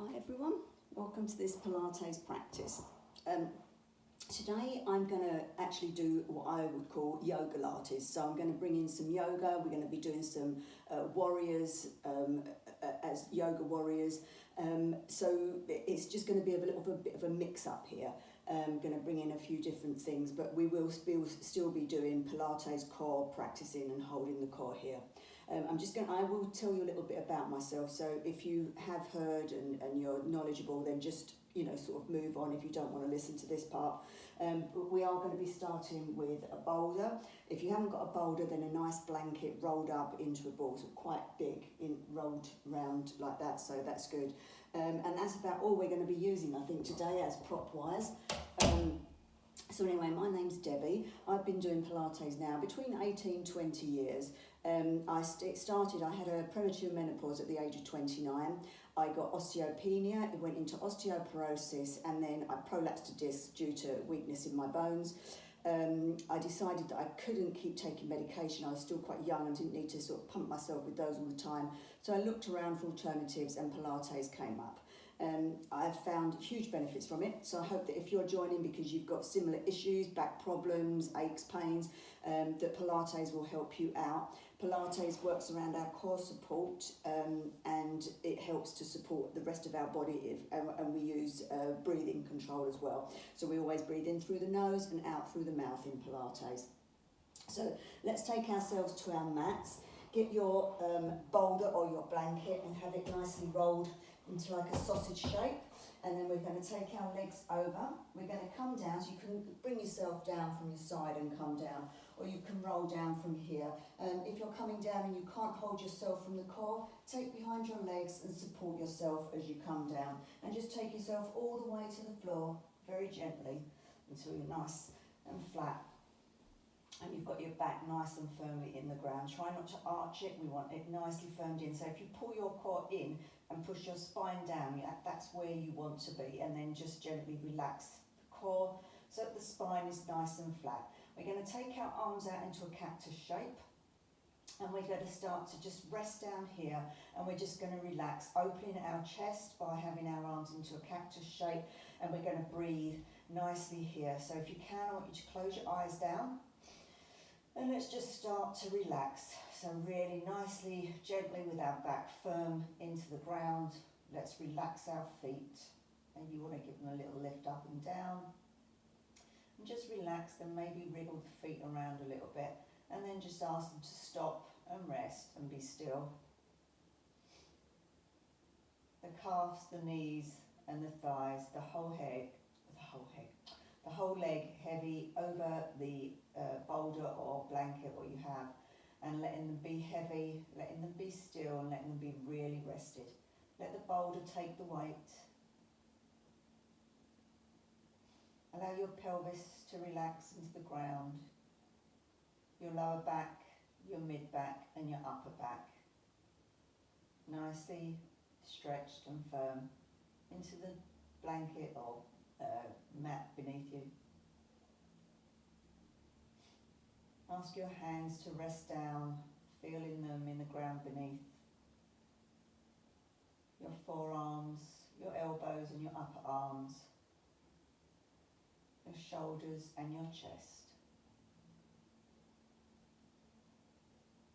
Hi everyone, welcome to this Pilates practice. Today I'm going to actually do what I would call Yogalates. So I'm going to bring in some yoga, we're going to be doing some warriors as yoga warriors. So it's just going to be a bit of a mix up here. I'm going to bring in a few different things, but we will still be doing Pilates core, practicing and holding the core here. I will tell you a little bit about myself. So if you have heard and you're knowledgeable, then just, sort of move on if you don't want to listen to this part. But we are going to be starting with a boulder. If you haven't got a boulder, then a nice blanket rolled up into a ball, so quite big, rolled round like that, so that's good. And that's about all we're going to be using, I think, today as prop-wise. So anyway, my name's Debbie. I've been doing Pilates now between 18 and 20 years. I had a premature menopause at the age of 29. I got osteopenia, it went into osteoporosis, and then I prolapsed a disc due to weakness in my bones. I decided that I couldn't keep taking medication. I was still quite young and didn't need to sort of pump myself with those all the time. So I looked around for alternatives and Pilates came up. I've found huge benefits from it, so I hope that if you're joining because you've got similar issues, back problems, aches, pains, that Pilates will help you out. Pilates works around our core support and it helps to support the rest of our body and we use breathing control as well. So we always breathe in through the nose and out through the mouth in Pilates. So let's take ourselves to our mats. Get your boulder or your blanket and have it nicely rolled into like a sausage shape, and then we're going to take our legs over. We're going to come down, so you can bring yourself down from your side and come down, or you can roll down from here. If you're coming down and you can't hold yourself from the core, take behind your legs and support yourself as you come down, and just take yourself all the way to the floor very gently until you're nice and flat. And you've got your back nice and firmly in the ground. Try not to arch it, we want it nicely firmed in. So if you pull your core in and push your spine down, that's where you want to be. And then just gently relax the core so that the spine is nice and flat. We're going to take our arms out into a cactus shape. And we're going to start to just rest down here. And we're just going to relax, opening our chest by having our arms into a cactus shape. And we're going to breathe nicely here. So if you can, I want you to close your eyes down. And let's just start to relax. So really nicely, gently with our back firm into the ground. Let's relax our feet. And you want to give them a little lift up and down. And just relax them, maybe wriggle the feet around a little bit. And then just ask them to stop and rest and be still. The calves, the knees and the thighs, the whole leg heavy over the boulder or blanket what you have, and letting them be heavy, letting them be still and letting them be really rested. Let the boulder take the weight. Allow your pelvis to relax into the ground, your lower back, your mid back and your upper back. Nicely stretched and firm into the blanket or mat beneath you. Ask your hands to rest down, feeling them in the ground beneath. Your forearms, your elbows and your upper arms. Your shoulders and your chest.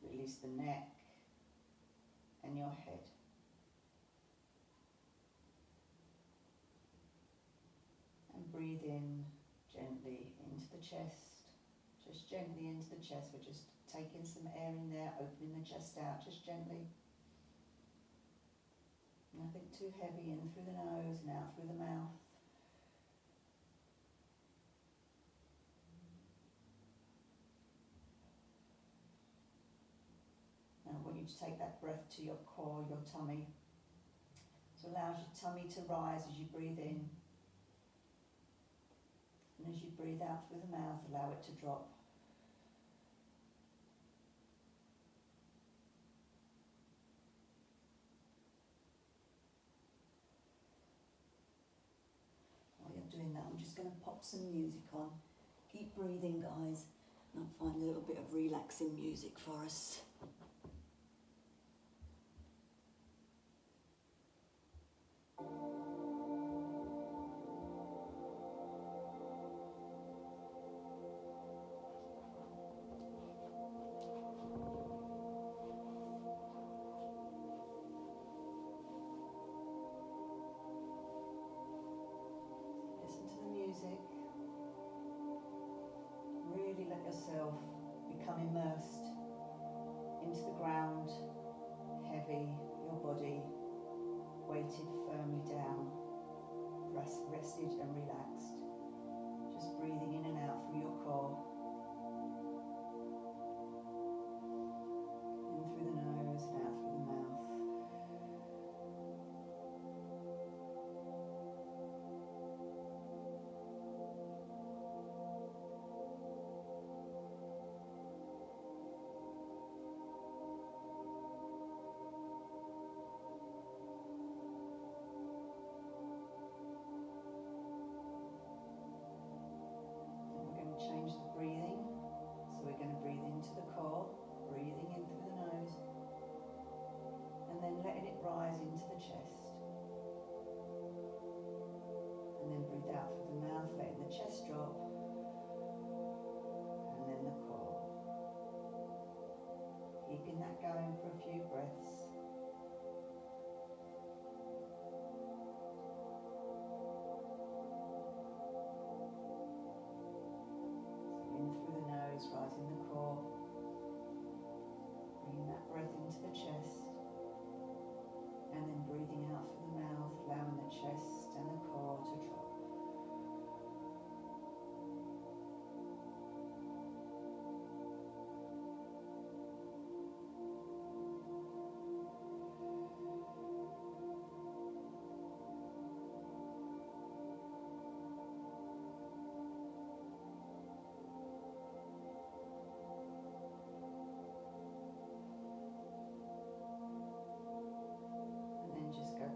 Release the neck and your head. And breathe in gently into the chest. Just gently into the chest. We're just taking some air in there, opening the chest out, just gently. Nothing too heavy, in through the nose and out through the mouth. Now I want you to take that breath to your core, your tummy. So allow your tummy to rise as you breathe in. And as you breathe out through the mouth, allow it to drop. While you're doing that, I'm just going to pop some music on. Keep breathing, guys, and I'll find a little bit of relaxing music for us. weighted firmly down, rested and relaxed. Just breathing in and out through your core. In through the nose and out through the mouth. Change the breathing, so we're going to breathe into the core, breathing in through the nose, and then letting it rise into the chest, and then breathe out through the mouth, letting the chest drop, and then the core. Keeping that going for a few breaths. Rising the core, bringing that breath into the chest, and then breathing out through the mouth, allowing the chest and the core to drop.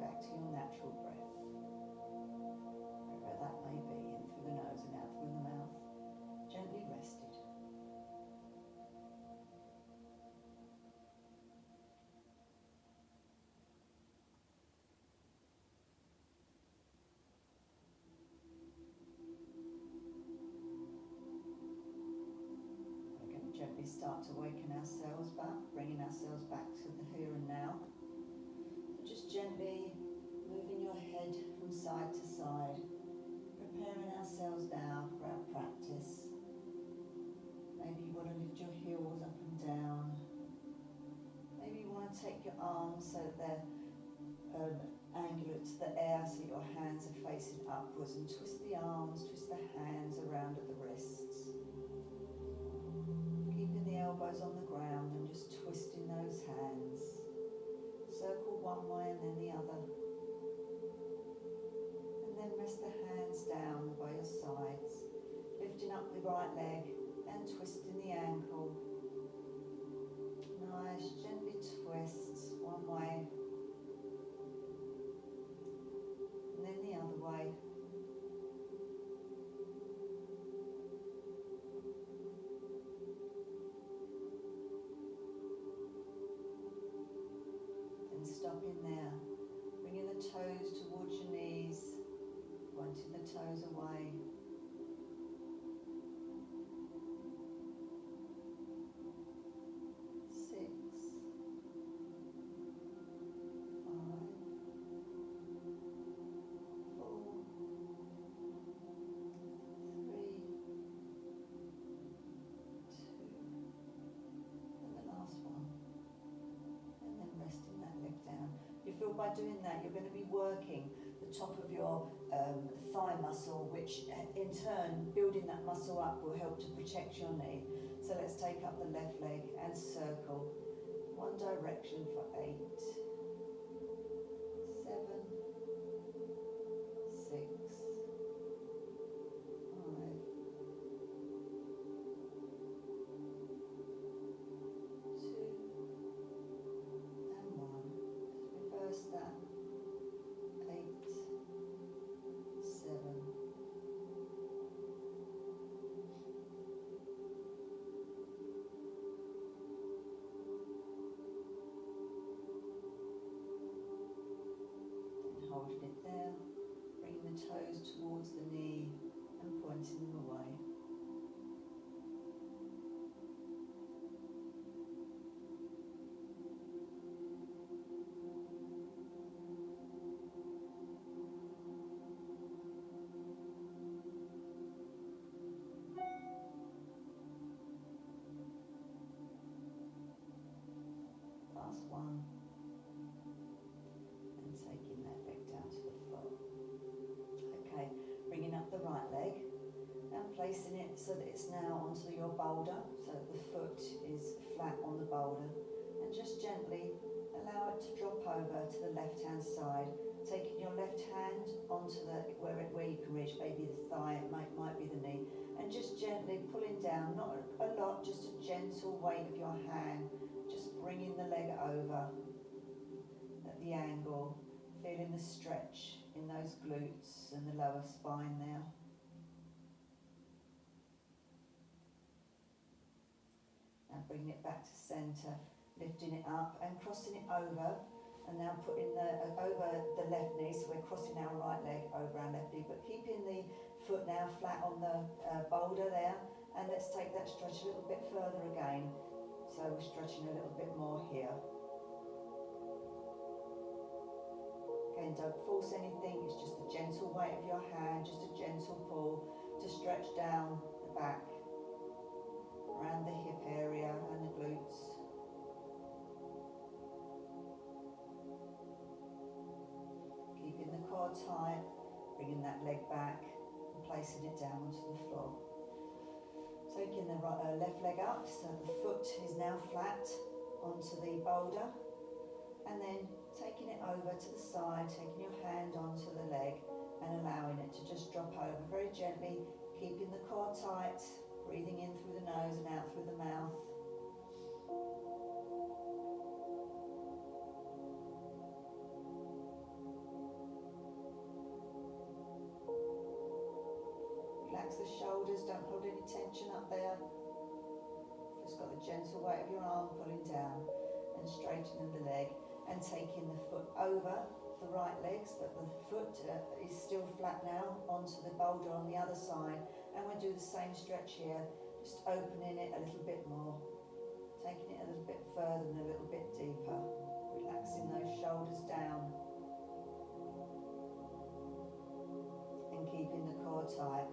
Back to your natural breath, wherever that may be, in through the nose and out through the mouth, gently rested. We're going to gently start to waken ourselves back, bringing ourselves back to the here and now. Just gently moving your head from side to side, preparing ourselves now for our practice. Maybe you want to lift your heels up and down. Maybe you want to take your arms so that they're angular to the air, so your hands are facing upwards, and twist the arms, twist the hands around at the wrists. Keeping the elbows on the ground and just twisting those hands. Circle one way and then the other. And then rest the hands down by your sides, lifting up the right leg and twisting the ankle. Nice, gently twists one way and then the other way. Stopping there, bringing the toes towards your knees, pointing the toes away. 6, 5, 4, 3, 2, and the last one. And then resting that leg down. You feel by doing that you're going to be working the top of your thigh muscle, which in turn, building that muscle up will help to protect your knee. So let's take up the left leg and circle one direction for 8, 7, 6, 5, 2, and 1. Reverse that. 8, 7, and holding it there, bringing the toes towards the knee and pointing them away. Last one, and taking that so that it's now onto your boulder, so that the foot is flat on the boulder, and just gently allow it to drop over to the left hand side, taking your left hand onto where you can reach, maybe the thigh, it might be the knee, and just gently pulling down, not a lot, just a gentle weight of your hand, just bringing the leg over at the angle, feeling the stretch in those glutes and the lower spine there. Now bringing it back to centre, lifting it up and crossing it over, and now putting over the left knee, so we're crossing our right leg over our left knee, but keeping the foot now flat on the boulder there, and let's take that stretch a little bit further again, so we're stretching a little bit more here. Again, don't force anything, it's just a gentle weight of your hand, just a gentle pull to stretch down the back, around the hip area and the glutes. Keeping the core tight, bringing that leg back and placing it down onto the floor. Taking the left leg up, so the foot is now flat onto the boulder, and then taking it over to the side, taking your hand onto the leg and allowing it to just drop over very gently, keeping the core tight, breathing in through the nose and out through the mouth. Relax the shoulders, don't hold any tension up there. Just got the gentle weight of your arm pulling down and straightening the leg and taking the foot over the right legs, but the foot is still flat now onto the boulder on the other side, and we'll do the same stretch here, just opening it a little bit more, taking it a little bit further and a little bit deeper, relaxing those shoulders down and keeping the core tight.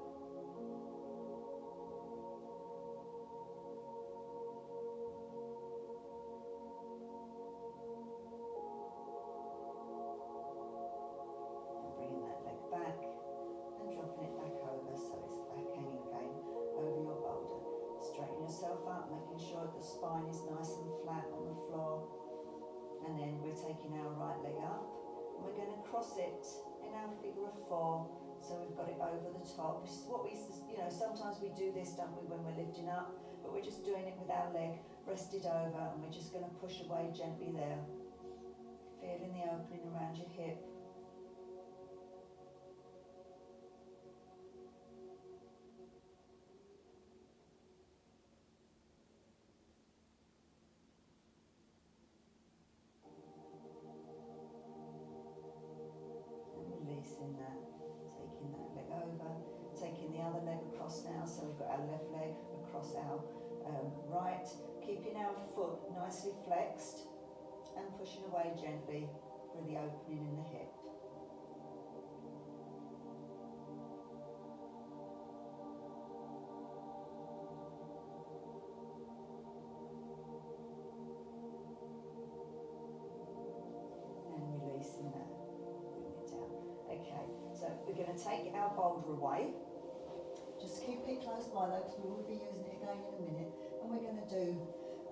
Up, making sure the spine is nice and flat on the floor, and then we're taking our right leg up and we're going to cross it in our figure of 4, so we've got it over the top, which is what we, sometimes we do this, don't we, when we're lifting up, but we're just doing it with our leg rested over, and we're just going to push away gently there, feeling the opening around your hip. Releasing that, taking that leg over, taking the other leg across now, so we've got our left leg across our right, keeping our foot nicely flexed and pushing away gently for the opening in the hip. And releasing that. Okay, so we're going to take our boulder away. Just keep it close by though, because we will be using it again in a minute. And we're going to do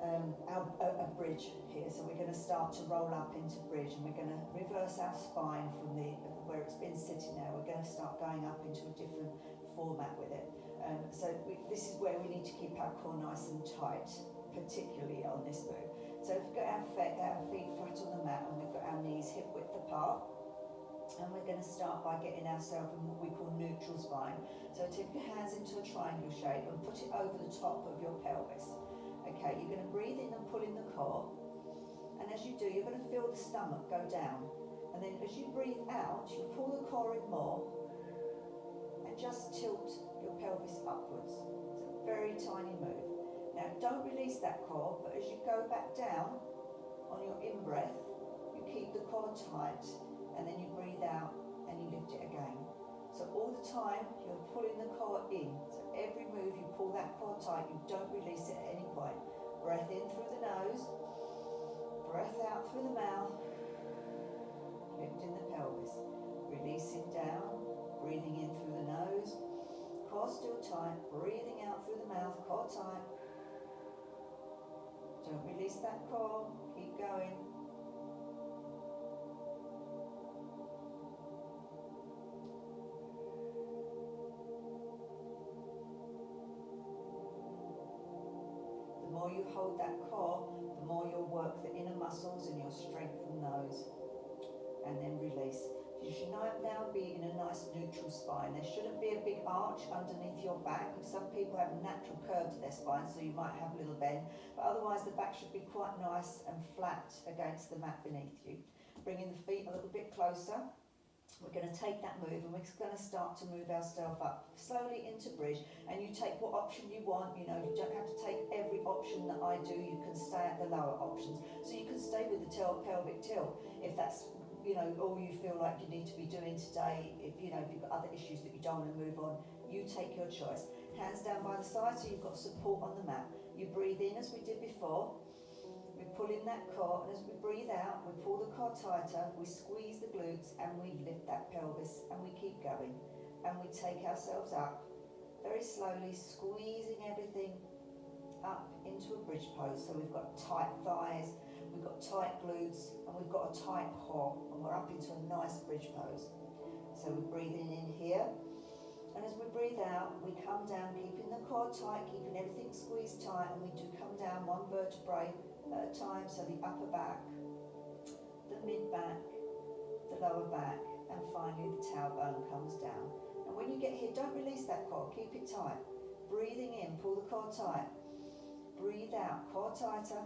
a bridge here. So we're going to start to roll up into bridge, and we're going to reverse our spine from where it's been sitting now. We're going to start going up into a different format with it. This is where we need to keep our core nice and tight, particularly on this move. So we've got our feet flat on the mat, and we've got our knees hip width apart. And we're going to start by getting ourselves in what we call neutral spine. So take your hands into a triangle shape and put it over the top of your pelvis. Okay, you're going to breathe in and pull in the core. And as you do, you're going to feel the stomach go down. And then as you breathe out, you pull the core in more and just tilt your pelvis upwards. It's a very tiny move. Now, don't release that core, but as you go back down on your in-breath, you keep the core tight. And then you breathe out and you lift it again. So all the time you're pulling the core in. So every move you pull that core tight, you don't release it at any point. Breath in through the nose, breath out through the mouth, lifting the pelvis, releasing down, breathing in through the nose, core still tight, breathing out mouth, core tight. Don't release that core, keep going. The more you hold that core, the more you'll work the inner muscles and you'll strengthen those. And then release. You should now be in a nice neutral spine. There shouldn't be a big arch underneath your back. Some people have a natural curve to their spine, so you might have a little bend, but otherwise the back should be quite nice and flat against the mat beneath you. Bringing the feet a little bit closer. We're going to take that move and we're going to start to move ourselves up slowly into bridge, and you take what option you want. You know, you don't have to take every option that I do. You can stay at the lower options. So you can stay with the pelvic tilt if that's, you know, all you feel like you need to be doing today. If you know, if you've got other issues that you don't want to move on, you take your choice. Hands down by the side so you've got support on the mat. You breathe in as we did before. We pull in that core, and as we breathe out, we pull the core tighter, we squeeze the glutes, and we lift that pelvis, and we keep going. And we take ourselves up very slowly, squeezing everything up into a bridge pose. So we've got tight thighs, we've got tight glutes, and we've got a tight core, and we're up into a nice bridge pose. So we're breathing in here, and as we breathe out, we come down, keeping the core tight, keeping everything squeezed tight, and we do come down one vertebrae at a time. So the upper back, the mid back, the lower back, and finally the tailbone comes down. And when you get here, don't release that core, keep it tight. Breathing in, pull the core tight. Breathe out, core tighter.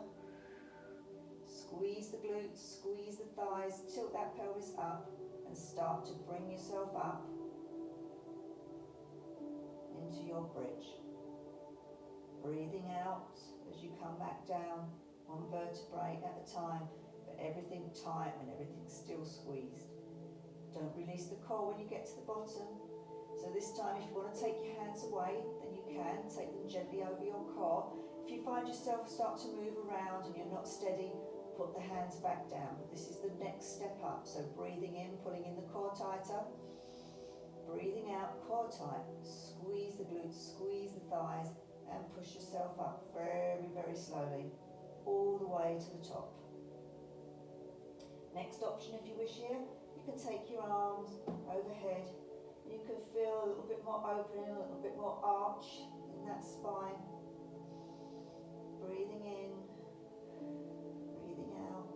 Squeeze the glutes, squeeze the thighs, tilt that pelvis up, and start to bring yourself up into your bridge. Breathing out as you come back down, one vertebrae at a time, but everything tight and everything still squeezed. Don't release the core when you get to the bottom. So this time, if you want to take your hands away, then you can. Take them gently over your core. If you find yourself start to move around and you're not steady, put the hands back down. This is the next step up. So breathing in, pulling in the core tighter. Breathing out, core tight. Squeeze the glutes, squeeze the thighs, and push yourself up very, very slowly, all the way to the top. Next option, if you wish here, you can take your arms overhead. You can feel a little bit more opening, a little bit more arch in that spine. Breathing in, breathing out,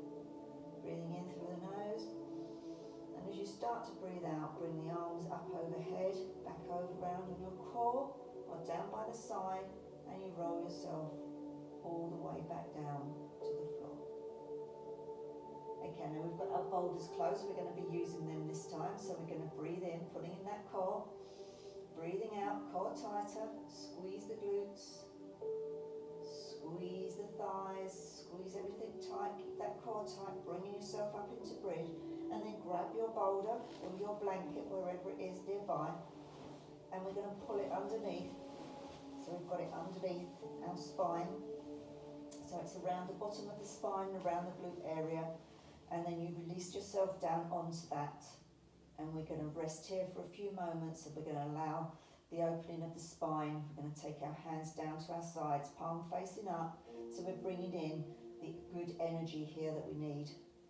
breathing in through the nose. And as you start to breathe out, bring the arms up overhead, back over round on your core, or down by the side, and you roll yourself all the way back down to the floor. Okay, now we've got our boulders closed. We're going to be using them this time. So we're going to breathe in, pulling in that core. Breathing out, core tighter. Squeeze the glutes. Squeeze the thighs. Squeeze everything tight. Keep that core tight, bringing yourself up into bridge. And then grab your boulder or your blanket, wherever it is nearby. And we're going to pull it underneath. So we've got it underneath our spine. So it's around the bottom of the spine, around the glute area. And then you release yourself down onto that. And we're going to rest here for a few moments, and we're going to allow the opening of the spine. We're going to take our hands down to our sides, palm facing up. So we're bringing in the good energy here that we need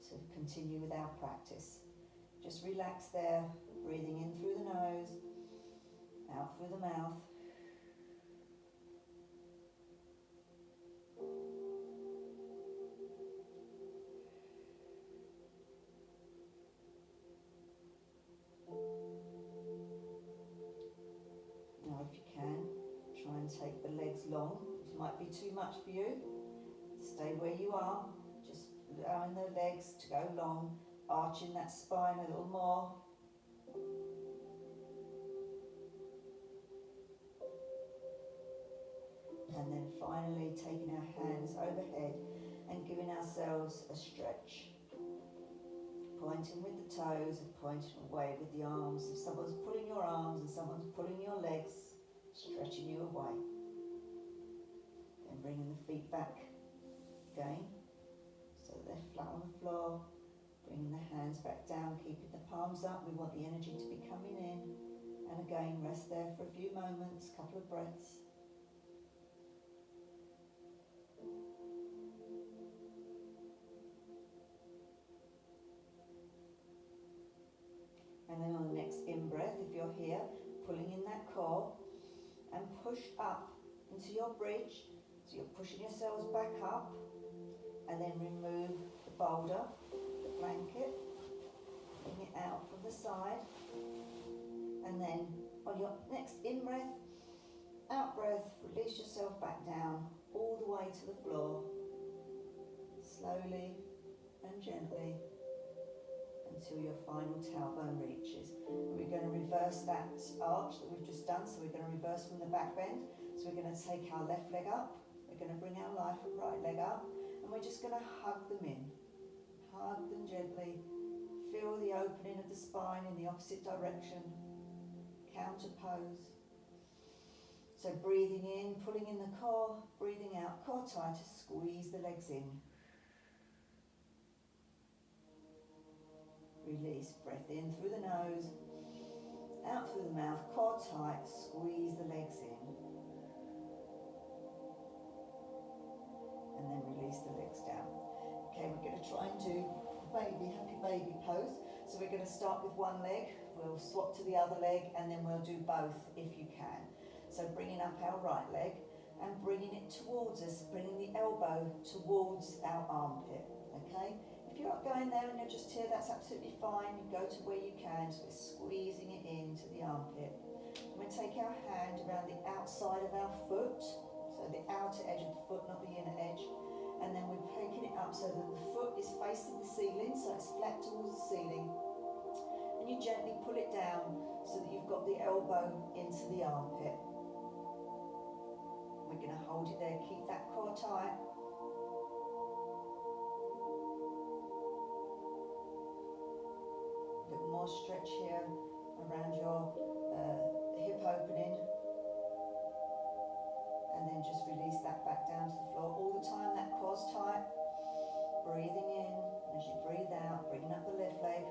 to continue with our practice. Just relax there, breathing in through the nose, out through the mouth. Now if you can, try and take the legs long. It might be too much for you. Stay where you are, just allowing the legs to go long, arching that spine a little more. And then finally taking our hands overhead and giving ourselves a stretch. Pointing with the toes and pointing away with the arms. If someone's pulling your arms and someone's pulling your legs, stretching you away. Then bringing the feet back again, so they're flat on the floor. Bringing the hands back down, keeping the palms up. We want the energy to be coming in. And again, rest there for a few moments, couple of breaths. And then on the next in-breath, if you're here, pulling in that core, and push up into your bridge. So you're pushing yourselves back up, and then remove the boulder, the blanket, bring it out from the side, and then on your next in-breath, out-breath, release yourself back down, all the way to the floor, slowly and gently, until your final tailbone reaches. We're going to reverse that arch that we've just done, so we're going to reverse from the back bend. So we're going to take our left leg up, we're going to bring our right leg up, and we're just going to hug them in. Hug them gently, feel the opening of the spine in the opposite direction, counter pose. So breathing in, pulling in the core, breathing out, core tighter, squeeze the legs in. Release, breath in through the nose, out through the mouth, core tight, squeeze the legs in. And then release the legs down. Okay, we're going to try and do happy baby pose. So we're going to start with one leg, we'll swap to the other leg, and then we'll do both if you can. So bringing up our right leg and bringing it towards us, bringing the elbow towards our armpit, okay? If you're not going there and you're just here, that's absolutely fine. You go to where you can, so we're squeezing it into the armpit. And we take our hand around the outside of our foot, so the outer edge of the foot, not the inner edge, and then we're taking it up so that the foot is facing the ceiling, so it's flat towards the ceiling. And you gently pull it down so that you've got the elbow into the armpit. We're going to hold it there, keep that core tight. A little more stretch here around your hip opening. And then just release that back down to the floor. All the time that core's tight. Breathing in, and as you breathe out, bringing up the left leg,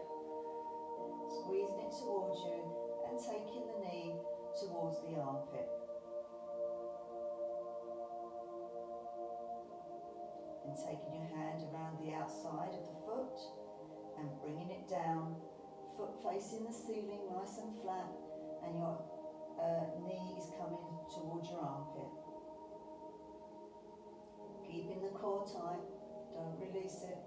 squeezing it towards you, and taking the knee towards the armpit. And taking your hand around the outside of the foot and bringing it down, foot facing the ceiling nice and flat, and your knee is coming towards your armpit. Keeping the core tight, don't release it.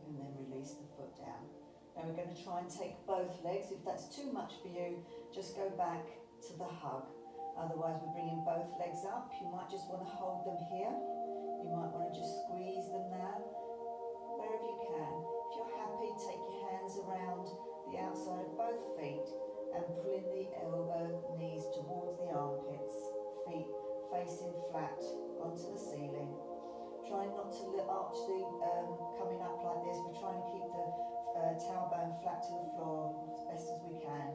And then release the foot down. Now we're going to try and take both legs. If that's too much for you, just go back to the hug. Otherwise we're bringing both legs up. You might just want to hold them here. You might want to just squeeze them now, wherever you can. If you're happy, take your hands around the outside of both feet and pulling the elbow, knees towards the armpits, feet facing flat onto the ceiling. Trying not to arch the coming up like this. We're trying to keep the tailbone flat to the floor as best as we can.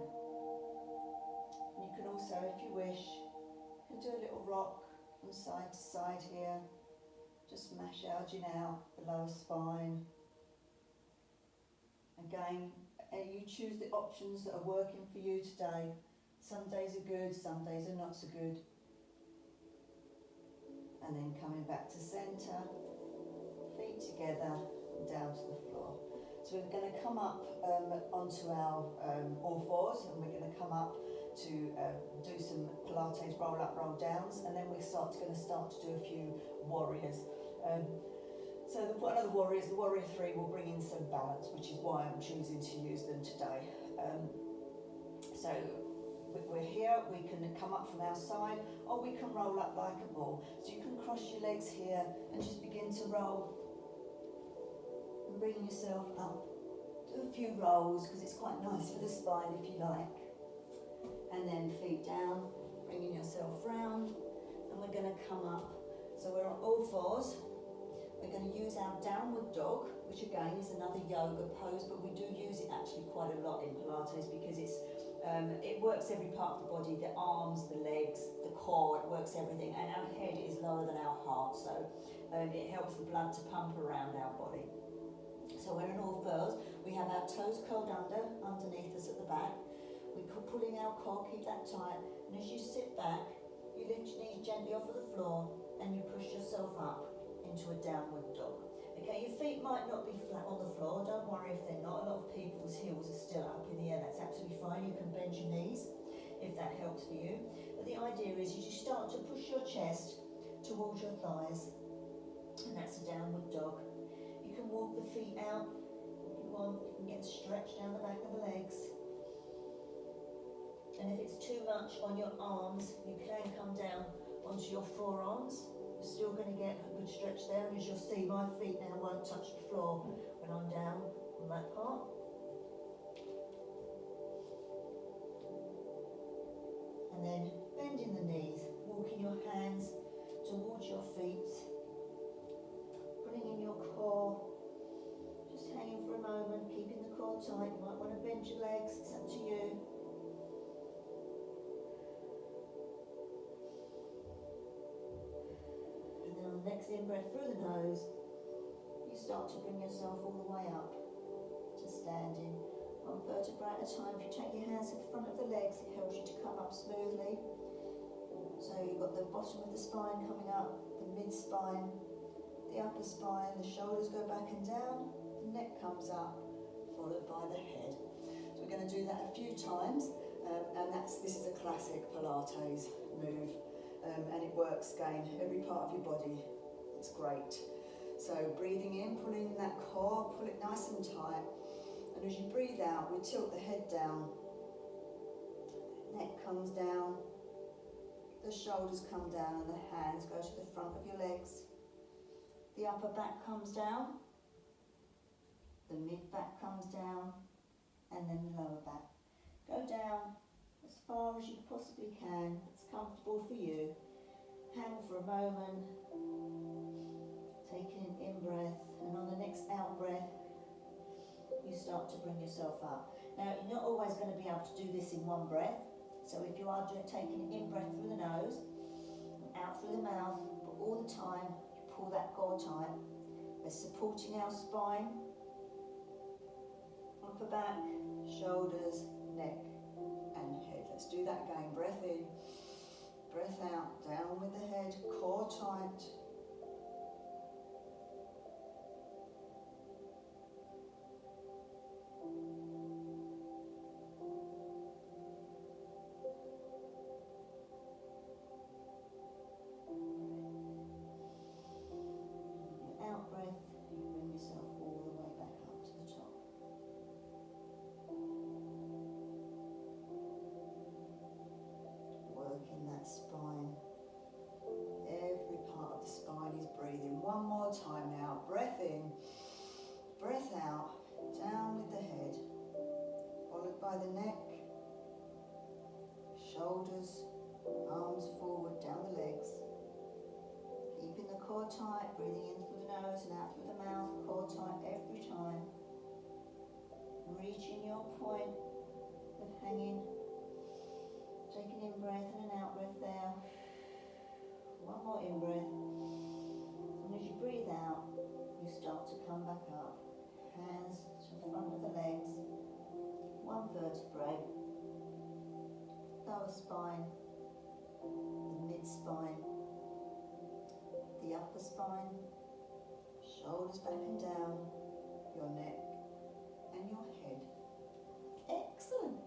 And you can also, if you wish, you can do a little rock from side to side here, just massaging out the lower spine. Again, you choose the options that are working for you today. Some days are good, some days are not so good. And then coming back to centre, feet together and down to the floor. So we're going to come up onto our all fours, and we're going to come up to do some Pilates roll up, roll downs, and then we're going to start to do a few warriors. So one of the warriors, the warrior 3, will bring in some balance, which is why I'm choosing to use them today. So we're here, we can come up from our side, or we can roll up like a ball. So you can cross your legs here and just begin to roll. And bring yourself up. Do a few rolls, because it's quite nice for the spine if you like. And then feet down, bringing yourself round. And we're going to come up. So we're on all fours. We're going to use our downward dog, which again is another yoga pose, but we do use it actually quite a lot in Pilates because it works every part of the body, the arms, the legs, the core, it works everything, and our head is lower than our heart, so it helps the blood to pump around our body. So we're in all fours, we have our toes curled underneath us at the back, we're pulling our core, keep that tight, and as you sit back, you lift your knees gently off of the floor and you push yourself up into a downward dog. Okay, your feet might not be flat on the floor, don't worry if they're not. A lot of people's heels are still up in the air, that's absolutely fine. You can bend your knees if that helps for you. But the idea is you start to push your chest towards your thighs, and that's a downward dog. You can walk the feet out if you want, you can get a stretch down the back of the legs. And if it's too much on your arms, you can come down onto your forearms. You're still going to get a good stretch there, and as you'll see, my feet now won't touch the floor when I'm down on that part. And then bending the knees, walking your hands towards your feet, pulling in your core, just hanging for a moment, keeping the core tight. You might want to bend your legs, it's up to you. Next in-breath through the nose, you start to bring yourself all the way up to standing. One vertebra at a time. If you take your hands to the front of the legs, it helps you to come up smoothly. So you've got the bottom of the spine coming up, the mid-spine, the upper spine, the shoulders go back and down, the neck comes up, followed by the head. So we're going to do that a few times, and this is a classic Pilates move. And it works again, every part of your body. It's great. So breathing in, pulling in that core, pull it nice and tight. And as you breathe out, we tilt the head down. Neck comes down. The shoulders come down and the hands go to the front of your legs. The upper back comes down. The mid back comes down. And then the lower back. Go down as far as you possibly can. It's comfortable for you. Hang for a moment, taking an in-breath, and on the next out-breath, you start to bring yourself up. Now, you're not always going to be able to do this in one breath, so if you are taking an in-breath through the nose, and out through the mouth, but all the time, you pull that core tight. We're supporting our spine, upper back, shoulders, neck, and head. Let's do that again. Breath in, breath out, down with the head, core tight. Out breath, you bring yourself all the way back up to the top. Working that spine. Every part of the spine is breathing. One more time now. Breath in, breath out, down with the head, followed by the neck, shoulders, arms forward, down the legs. Keeping the core tight, breathing in through the nose and out through the mouth, core tight every time. Reaching your point of hanging. Take an in-breath and an out-breath there. One more in-breath. And as you breathe out, you start to come back up. Hands to the front of the legs. One vertebrae. Lower spine. The mid-spine. The upper spine. Shoulders back and down. Your neck and your head. Excellent.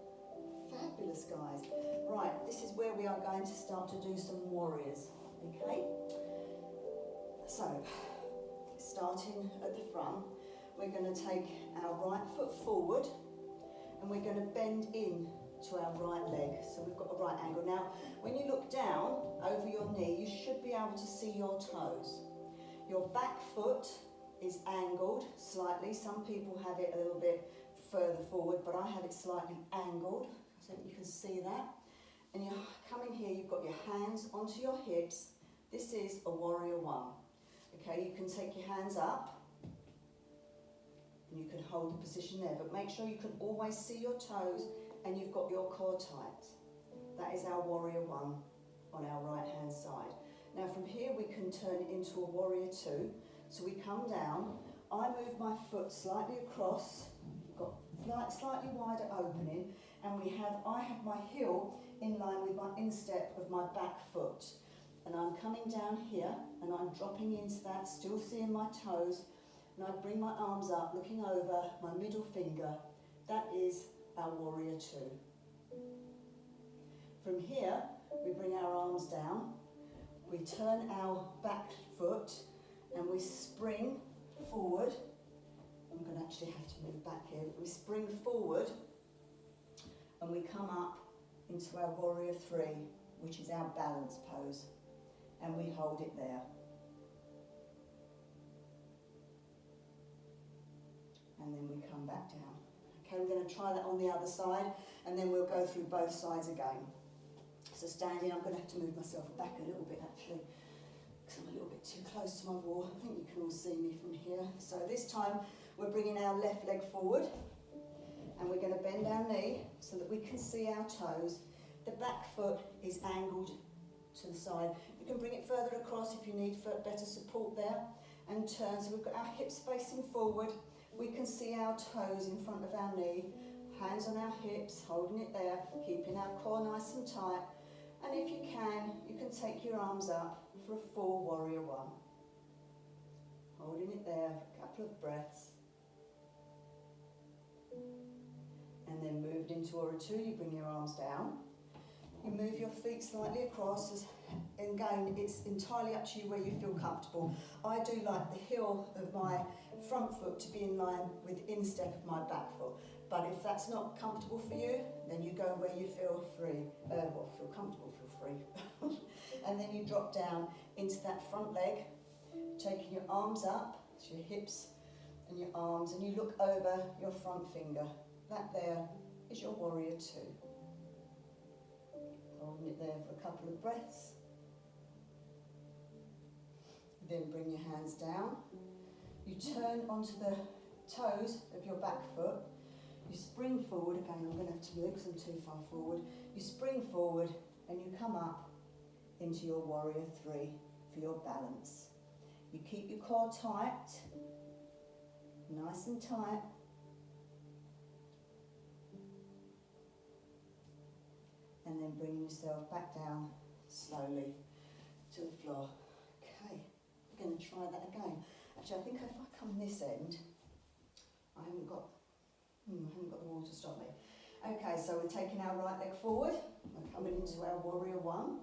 Fabulous, guys. Right, this is where we are going to start to do some warriors, okay? So, starting at the front, we're going to take our right foot forward and we're going to bend in to our right leg. So we've got a right angle. Now, when you look down over your knee, you should be able to see your toes. Your back foot is angled slightly. Some people have it a little bit further forward, but I have it slightly angled. So you can see that. And you're coming here, you've got your hands onto your hips. This is a warrior one. Okay, you can take your hands up and you can hold the position there, but make sure you can always see your toes and you've got your core tight. That is our warrior one on our right hand side. Now from here we can turn it into a warrior two. So we come down, I move my foot slightly across, got slightly wider opening, and I have my heel in line with my instep of my back foot. And I'm coming down here and I'm dropping into that, still seeing my toes, and I bring my arms up, looking over my middle finger. That is our warrior two. From here, we bring our arms down, we turn our back foot, and we spring forward. I'm going to actually have to move back here. We spring forward, and we come up into our warrior three, which is our balance pose, and we hold it there. And then we come back down. Okay, we're going to try that on the other side, and then we'll go through both sides again. So standing, I'm going to have to move myself back a little bit actually, because I'm a little bit too close to my wall. I think you can all see me from here. So this time we're bringing our left leg forward, and we're going to bend our knee so that we can see our toes. The back foot is angled to the side. You can bring it further across if you need better support there, and turn. So we've got our hips facing forward. We can see our toes in front of our knee, hands on our hips, holding it there, keeping our core nice and tight. And if you can take your arms up for a full warrior one. Holding it there for a couple of breaths. And then moved into warrior two, you bring your arms down. You move your feet slightly across, and again, it's entirely up to you where you feel comfortable. I do like the heel of my front foot to be in line with the instep of my back foot. But if that's not comfortable for you, then you go where you feel free. Feel comfortable, feel free. And then you drop down into that front leg, taking your arms up, so your hips and your arms, and you look over your front finger. That there is your warrior two. Holding it there for a couple of breaths. Then bring your hands down. You turn onto the toes of your back foot. You spring forward. Again, I'm going to have to move because I'm too far forward. You spring forward and you come up into your warrior three for your balance. You keep your core tight, nice and tight. And then bring yourself back down slowly to the floor. Okay, we're going to try that again. Actually, I think if I come this end, I haven't got the wall to stop me. Okay, so we're taking our right leg forward. We're coming into our warrior one.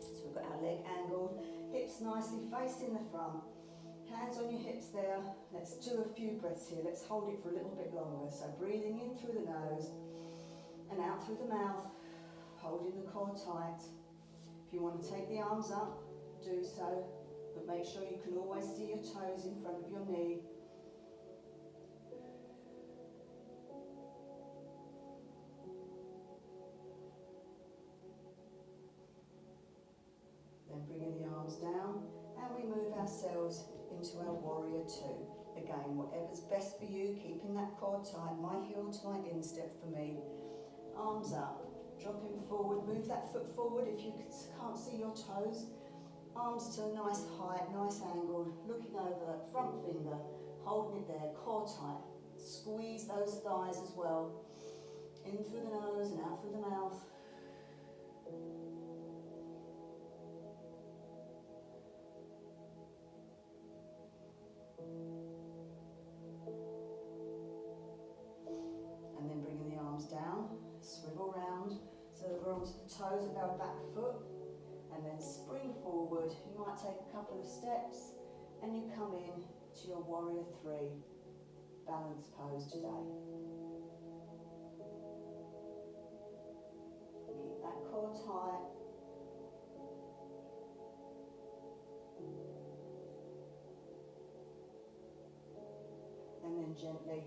So we've got our leg angled, hips nicely facing the front. Hands on your hips there. Let's do a few breaths here. Let's hold it for a little bit longer. So breathing in through the nose and out through the mouth. Holding the core tight. If you want to take the arms up, do so, but make sure you can always see your toes in front of your knee. Then bringing the arms down, and we move ourselves into our warrior two. Again, whatever's best for you, keeping that core tight. My heel to my instep for me. Arms up. Dropping forward, move that foot forward if you can't see your toes. Arms to a nice height, nice angle, looking over that front finger, holding it there, core tight. Squeeze those thighs as well. In through the nose and out through the mouth. And then bringing the arms down, swivel round. So we're onto the toes of our back foot, and then spring forward. You might take a couple of steps, and you come in to your warrior three balance pose today. Keep that core tight. And then gently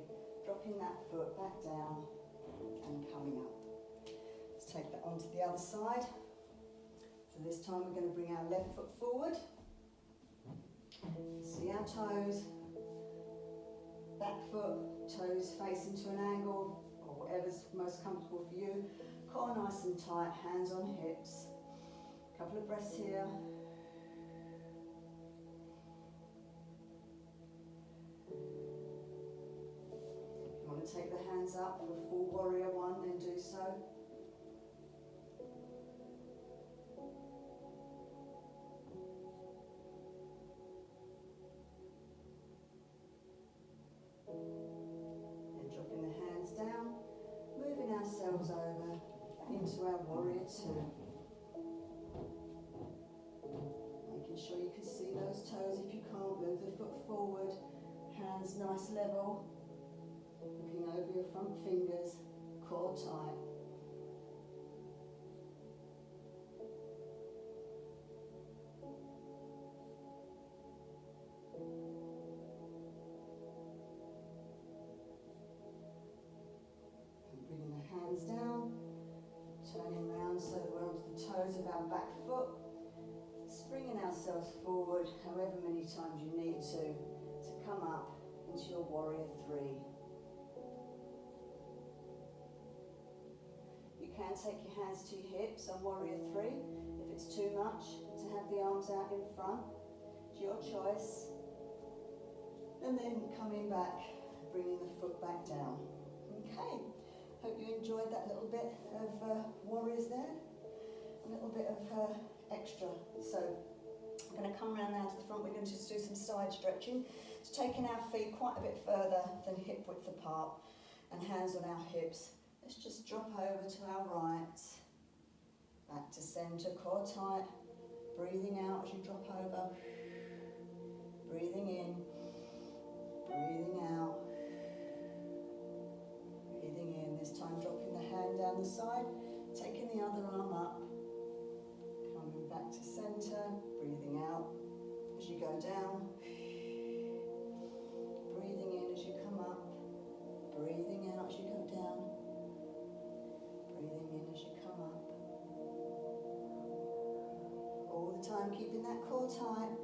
dropping that foot back down and coming up. Take that onto the other side. So this time we're going to bring our left foot forward. See our toes. Back foot, toes facing to an angle, or whatever's most comfortable for you. Core nice and tight, hands on hips. Couple of breaths here. If you want to take the hands up for full warrior one, then do so. ourselves over into our warrior two. Making sure you can see those toes. If you can't, move the foot forward, hands nice level. Looking over your front fingers, core tight. And bringing the hands down, turning round so that we're onto the toes of our back foot. Springing ourselves forward however many times you need to come up into your warrior three. You can take your hands to your hips on warrior three if it's too much to have the arms out in front. It's your choice. And then coming back, bringing the foot back down. Okay, hope you enjoyed that little bit of warriors there. A little bit of extra. So I'm going to come around now to the front. We're going to just do some side stretching. It's taking our feet quite a bit further than hip width apart and hands on our hips. Let's just drop over to our right, back to centre, core tight, breathing out as you drop over, breathing in, breathing out, breathing in. This time dropping the hand down the side, taking the other arm up, coming back to centre, breathing out as you go down, breathing in as you come up, breathing out as you go down, breathing in as you come up. All the time keeping that core tight.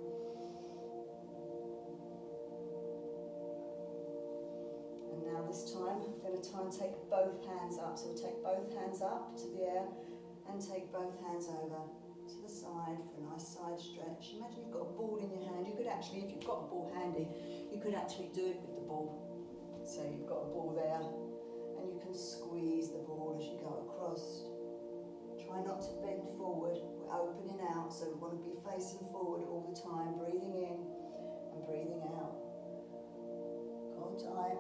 And now this time I'm going to try and take both hands up. So we'll take both hands up to the air and take both hands over to the side for a nice side stretch. Imagine you've got a ball in your hand. You could actually, if you've got a ball handy, you could actually do it with the ball. So you've got a ball there and you can squeeze the ball as you go across. Try not to bend forward. We're opening out, so we want to be facing forward all the time, breathing in and breathing out. Core tight.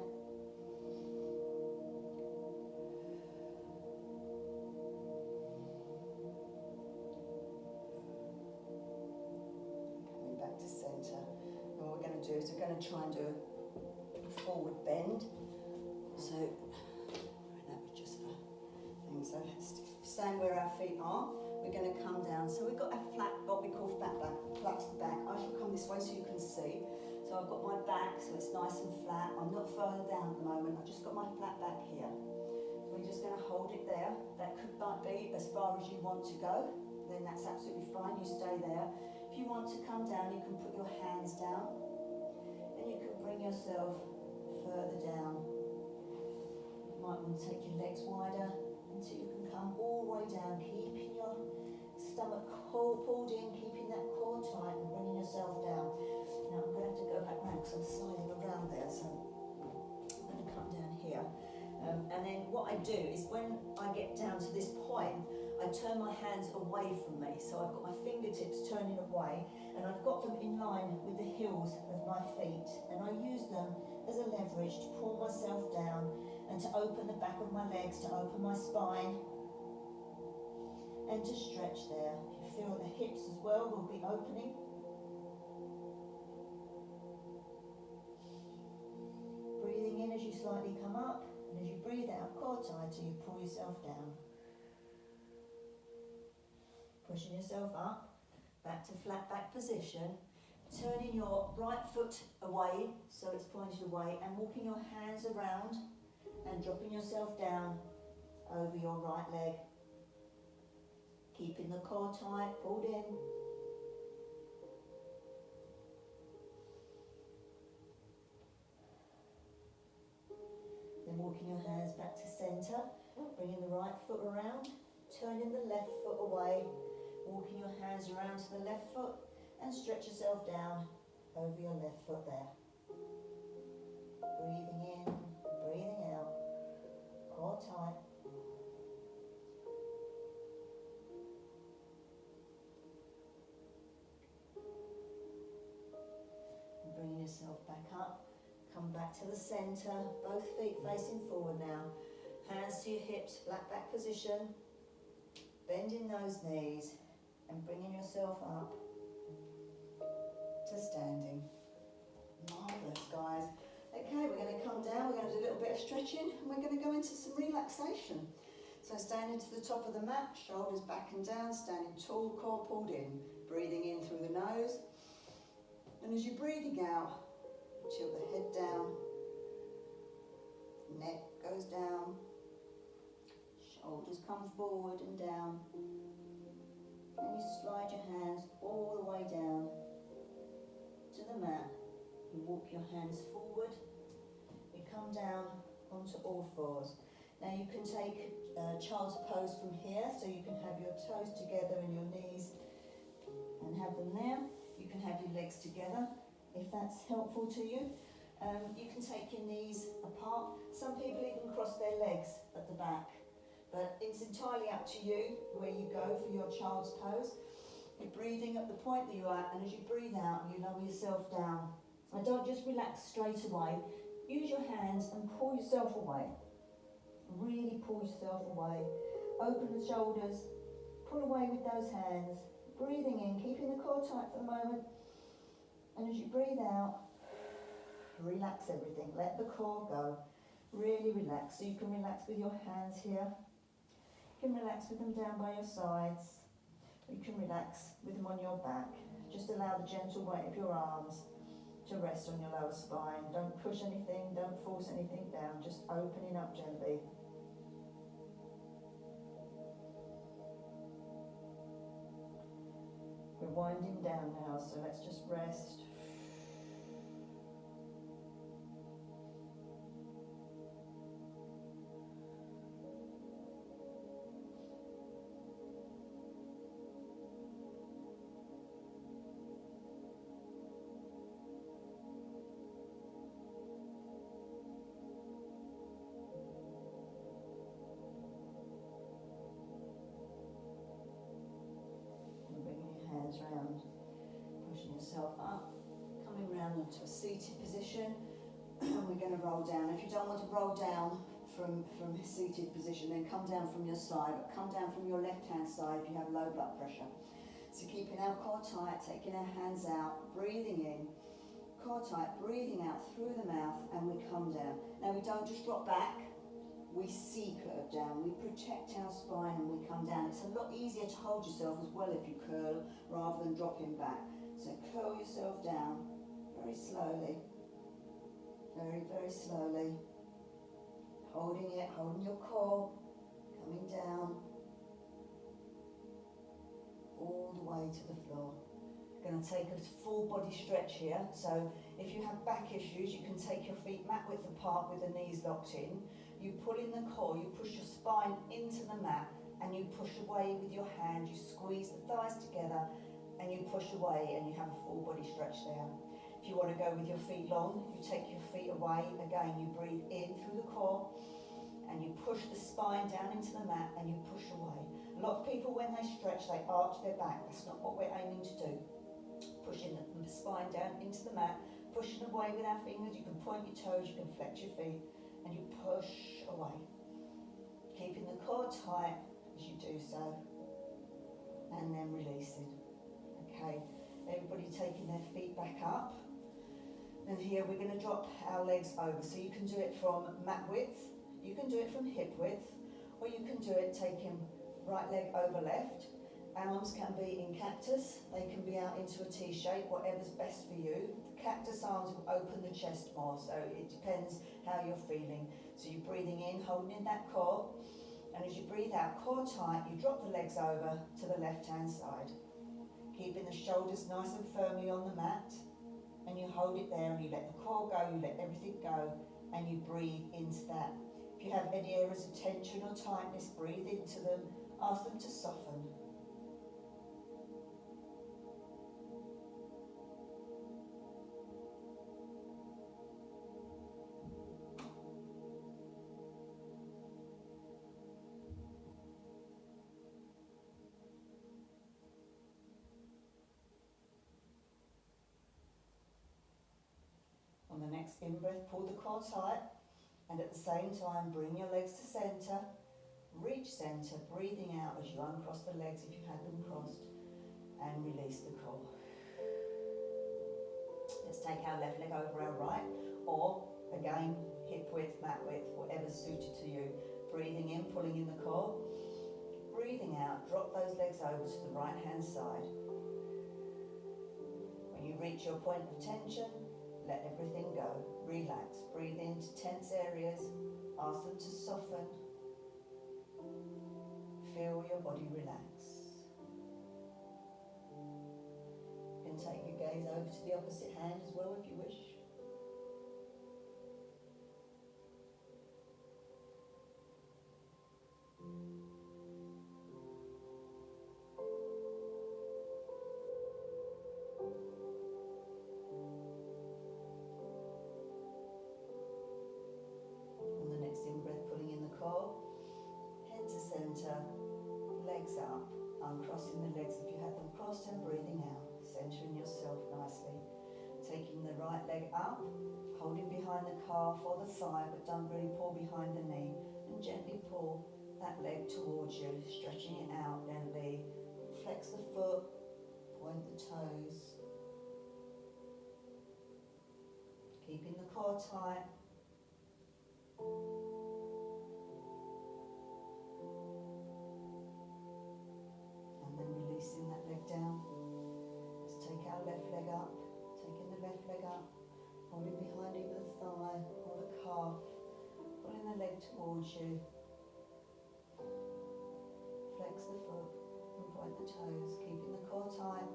Coming back to centre. And what we're going to do is we're going to try and do a forward bend. So that was just for things. So let's stand where our feet are. We're going to come down. So we've got a flat, what we call flat back. I shall come this way so you can see. So I've got my back, so it's nice and flat. I'm not further down at the moment. I've just got my flat back here. So we're just going to hold it there. That might be as far as you want to go. Then that's absolutely fine. You stay there. If you want to come down, you can put your hands down. And you can bring yourself further down. You might want to take your legs wider until you can come all the way down, keeping your stomach pulled in, keeping that core tight and bringing yourself down. Now I'm going to have to go back round because I'm sliding around there, so I'm going to come down here. And then what I do is when I get down to this point, I turn my hands away from me. So I've got my fingertips turning away and I've got them in line with the heels of my feet. And I use them as a leverage to pull myself down and to open the back of my legs, to open my spine and to stretch there. You feel the hips as well will be opening. Breathing in as you slightly come up, and as you breathe out, core tighter, you pull yourself down. Pushing yourself up, back to flat back position, turning your right foot away, so it's pointed away, and walking your hands around and dropping yourself down over your right leg. Keeping the core tight, pulled in. Then walking your hands back to centre, bringing the right foot around, turning the left foot away, walking your hands around to the left foot and stretch yourself down over your left foot there. Breathing in, breathing out, core tight. And bring yourself back up, come back to the centre, both feet facing forward now. Hands to your hips, flat back position. Bending those knees and bringing yourself up to standing. Marvellous, guys. Okay, we're going to come down, we're going to do a little bit of stretching, and we're going to go into some relaxation. So standing to the top of the mat, shoulders back and down, standing tall, core pulled in, breathing in through the nose. And as you're breathing out, tilt the head down, neck goes down, shoulders come forward and down. And you slide your hands all the way down to the mat. You walk your hands forward. You come down onto all fours. Now you can take child's pose from here, so you can have your toes together and your knees and have them there. You can have your legs together if that's helpful to you. You can take your knees apart. Some people even cross their legs at the back, but it's entirely up to you where you go for your child's pose. You're breathing at the point that you're at, and as you breathe out, you lower yourself down. And don't just relax straight away. Use your hands and pull yourself away. Really pull yourself away. Open the shoulders, pull away with those hands. Breathing in, keeping the core tight for the moment. And as you breathe out, relax everything. Let the core go. Really relax. So you can relax with your hands here. You can relax with them down by your sides. You can relax with them on your back. Just allow the gentle weight of your arms to rest on your lower spine. Don't push anything, don't force anything down, just opening up gently. We're winding down now, so let's just rest. Round, pushing yourself up, coming round into a seated position. We're going to roll down. If you don't want to roll down from a seated position, then come down from your side, but come down from your left hand side if you have low blood pressure. So keeping our core tight, taking our hands out, breathing in, core tight, breathing out through the mouth, and we come down. Now we don't just drop back, we C-curve down, we protect our spine and we come down. It's a lot easier to hold yourself as well if you curl rather than dropping back. So curl yourself down very slowly, very, very slowly. Holding it, holding your core, coming down all the way to the floor. We're going to take a full body stretch here. So if you have back issues, you can take your feet mat width apart with the knees locked in. You pull in the core, you push your spine into the mat, and you push away with your hand. You squeeze the thighs together and you push away, and you have a full body stretch there. If you want to go with your feet long, you take your feet away. Again, you breathe in through the core and you push the spine down into the mat and you push away. A lot of people, when they stretch, they arch their back. That's not what we're aiming to do. Pushing the spine down into the mat, pushing away with our fingers. You can point your toes, you can flex your feet, and you push away. Keeping the core tight as you do so, and then releasing. Okay, everybody taking their feet back up. And here we're going to drop our legs over. So you can do it from mat width, you can do it from hip width, or you can do it taking right leg over left. Arms can be in cactus, they can be out into a T shape, whatever's best for you. The cactus arms will open the chest more, so it depends how you're feeling. So you're breathing in, holding in that core, and as you breathe out, core tight, you drop the legs over to the left hand side. Keeping the shoulders nice and firmly on the mat, and you hold it there and you let the core go, you let everything go, and you breathe into that. If you have any areas of tension or tightness, breathe into them, ask them to soften. On the next in-breath, pull the core tight, And at the same time, bring your legs to centre, reach centre, breathing out as you uncross the legs if you had them crossed, and release the core. Let's take our left leg over our right, or again, hip width, mat width, whatever's suited to you. Breathing in, pulling in the core. Breathing out, drop those legs over to the right hand side. When you reach your point of tension, let everything go. Relax. Breathe into tense areas. Ask them to soften. Feel your body relax. You can take your gaze over to the opposite hand as well if you wish. On the next in-breath, pulling in the core, head to centre, legs up, uncrossing the legs if you had them crossed, and breathing out, centering yourself nicely. Taking the right leg up, holding behind the calf or the thigh, but don't really pull behind the knee, and gently pull that leg towards you, stretching it out gently. Flex the foot, point the toes, keeping the core tight. And then releasing that leg down. Let's take our left leg up, taking the left leg up, holding behind either the thigh or the calf, pulling the leg towards you. Flex the foot and point the toes, keeping the core tight.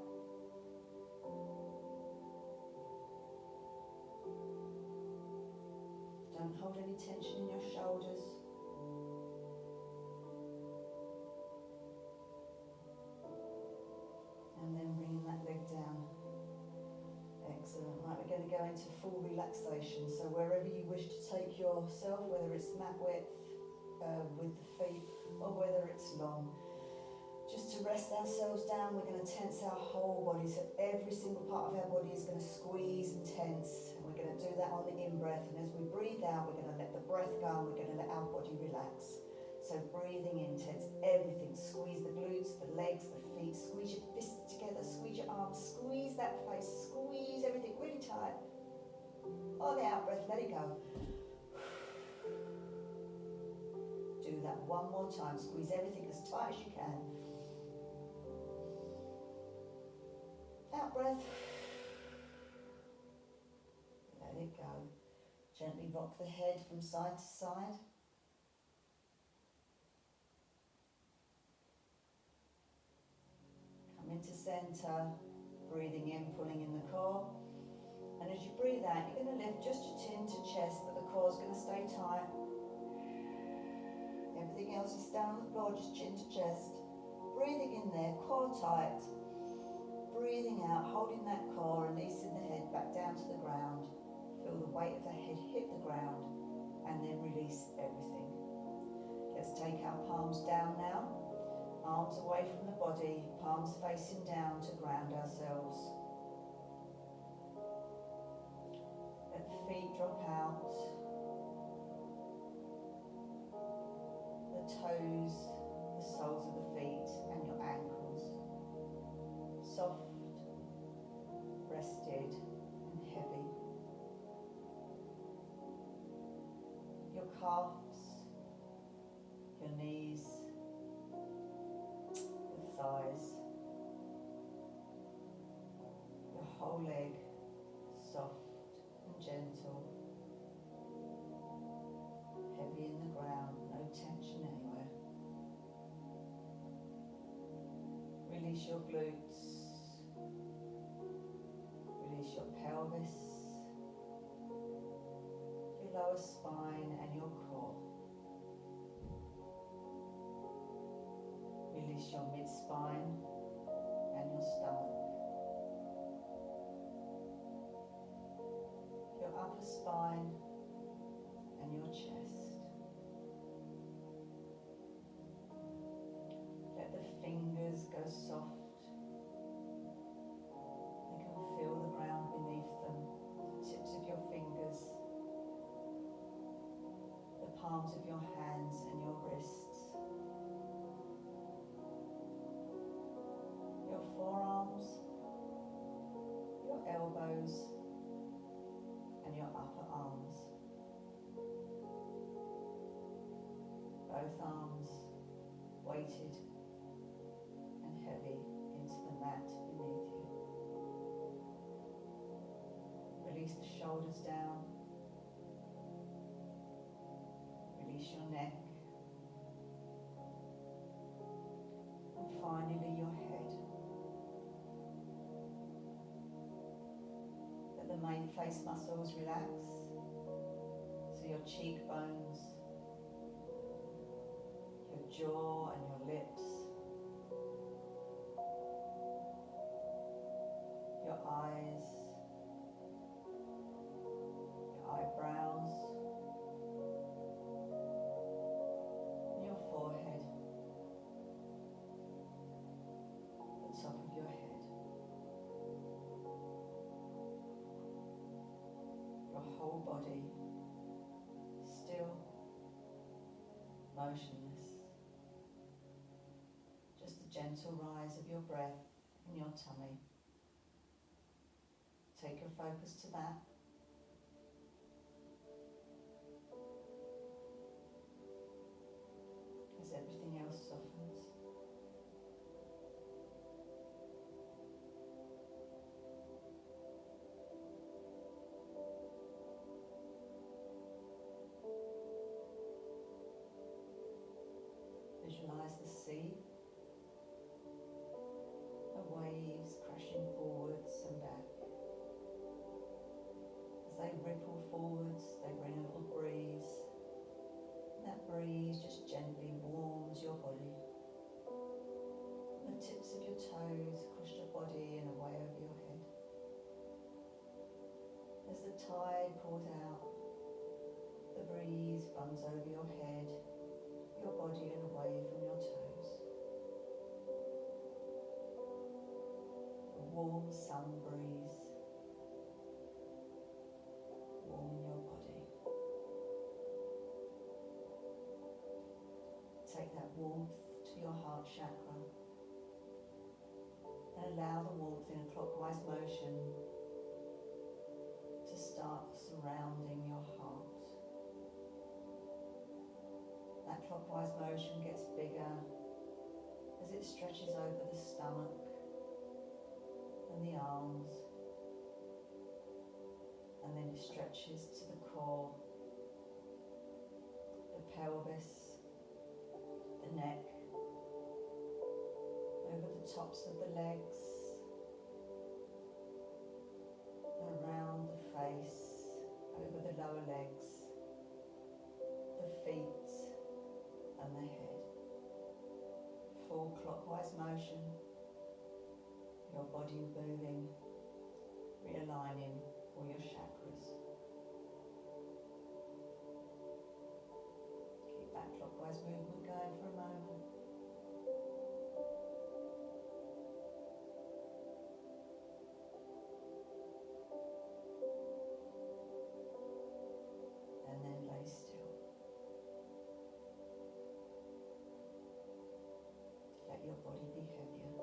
Don't hold any tension in your shoulders. And then bringing that leg down. Excellent. Right, we're going to go into full relaxation. So wherever you wish to take yourself, whether it's mat width with the feet or whether it's long, just to rest ourselves down, we're going to tense our whole body. So every single part of our body is going to squeeze and tense. And we're going to do that on the in-breath. And as we breathe out, we're going to let the breath go and we're going to let our body relax. So breathing in, tense everything. Squeeze the glutes, the legs, the feet. Squeeze your fists together, squeeze your arms, squeeze that face, squeeze everything really tight. On the out-breath, let it go. Do that one more time. Squeeze everything as tight as you can. Out breath. Let it go. Gently rock the head from side to side. Come into centre, breathing in, pulling in the core. And as you breathe out, you're going to lift just your chin to chest, but the core's going to stay tight. Everything else is down on the floor, just chin to chest. Breathing in there, core tight. Breathing out, holding that core, releasing the head back down to the ground. Feel the weight of the head hit the ground and then release everything. Let's take our palms down now. Arms away from the body, palms facing down to ground ourselves. Let the feet drop out. The toes, the soles of the feet and your ankles. Soft, rested and heavy. Your calves, your knees, the thighs, your whole leg, soft and gentle, heavy in the ground, no tension anywhere. Release your glutes. Release your pelvis, your lower spine and your core. Release your mid-spine and your stomach. Your upper spine and your chest. Let the fingers go soft. Feel the ground beneath them, the tips of your fingers. palms of your hands and your wrists, your forearms, your elbows, and your upper arms. Both arms weighted and heavy into the mat beneath you. Release the shoulders down. Release your neck. And finally your head. Let the main face muscles relax. So your cheekbones, your jaw and your lips, your eyes, your eyebrows, and your forehead, the top of your head, your whole body still, motionless. Just the gentle rise of your breath in your tummy. Take your focus to that. As everything else softens. Visualize the sea, the waves crashing forwards and back. As they ripple forwards, they bring a little breeze. And that breeze just gently warms your body. The tips of your toes across your body and away over your head. As the tide pours out, the breeze runs over your head, your body and away from your toes. A warm sun breeze warming your body. Take that warmth to your heart chakra and allow the warmth in a clockwise motion to start surrounding your heart. That clockwise motion gets bigger as it stretches over the stomach and the arms, and then it stretches to the core, the pelvis, the neck, over the tops of the legs, around the face, over the lower legs, the feet and the head. Full clockwise motion, your body moving, realigning all your chakras. Keep that clockwise movement going for a moment. And then lay still. Let your body be heavier.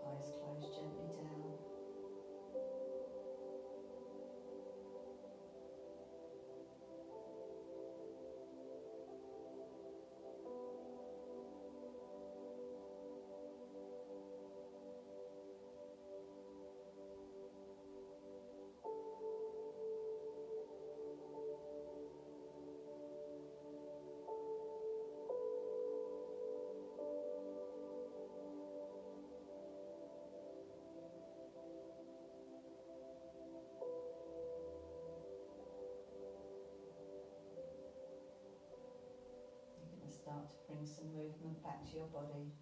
Eyes closed gently down. Start to bring some movement back to your body,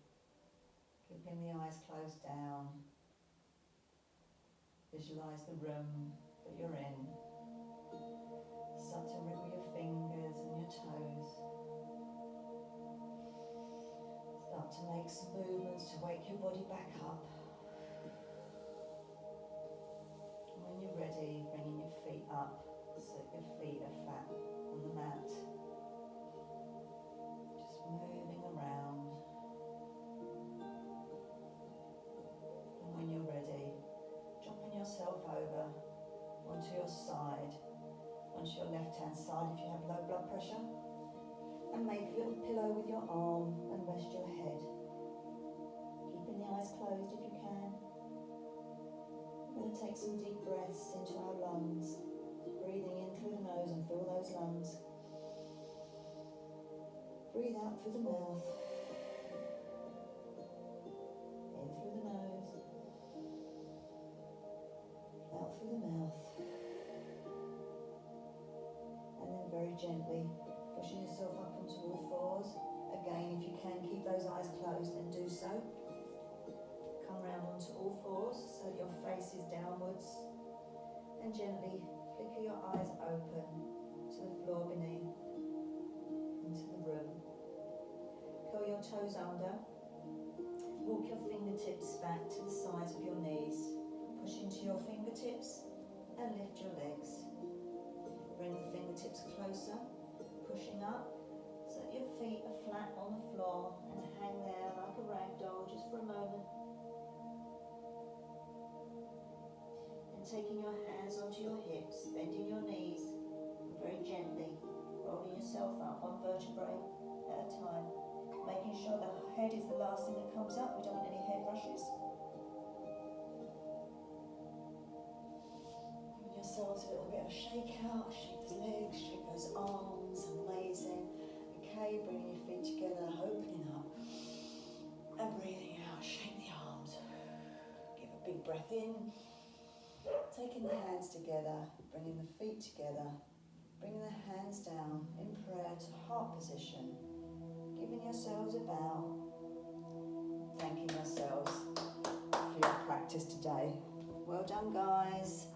keeping the eyes closed down. Visualize the room that you're in. Start to wriggle your fingers and your toes. Start to make some movements to wake your body back up. And when you're ready, bringing your feet up so that your feet are flat. left-hand side if you have low blood pressure. And make a little pillow with your arm and rest your head. Keeping the eyes closed if you can. We're going to take some deep breaths into our lungs. Breathing in through the nose and fill those lungs. Breathe out through the mouth. In through the nose. Out through the mouth. And then very gently pushing yourself up onto all fours. Again, if you can, keep those eyes closed, then do so. Come round onto all fours so that your face is downwards. And gently flicker your eyes open to the floor beneath, into the room. Curl your toes under. Walk your fingertips back to the sides of your knees. Push into your fingertips and lift your legs. Bring the fingertips closer, pushing up so that your feet are flat on the floor and hang there like a rag doll just for a moment. And taking your hands onto your hips, bending your knees, and very gently rolling yourself up one vertebrae at a time, making sure the head is the last thing that comes up. We don't want any head rushes. Yourselves a little bit of a shake out, shake those legs, shake those arms, amazing. Okay, bringing your feet together, opening up and breathing out, shake the arms. Give a big breath in, taking the hands together, bringing the feet together, bringing the hands down in prayer to heart position, giving yourselves a bow, thanking yourselves for your practice today. Well done, guys.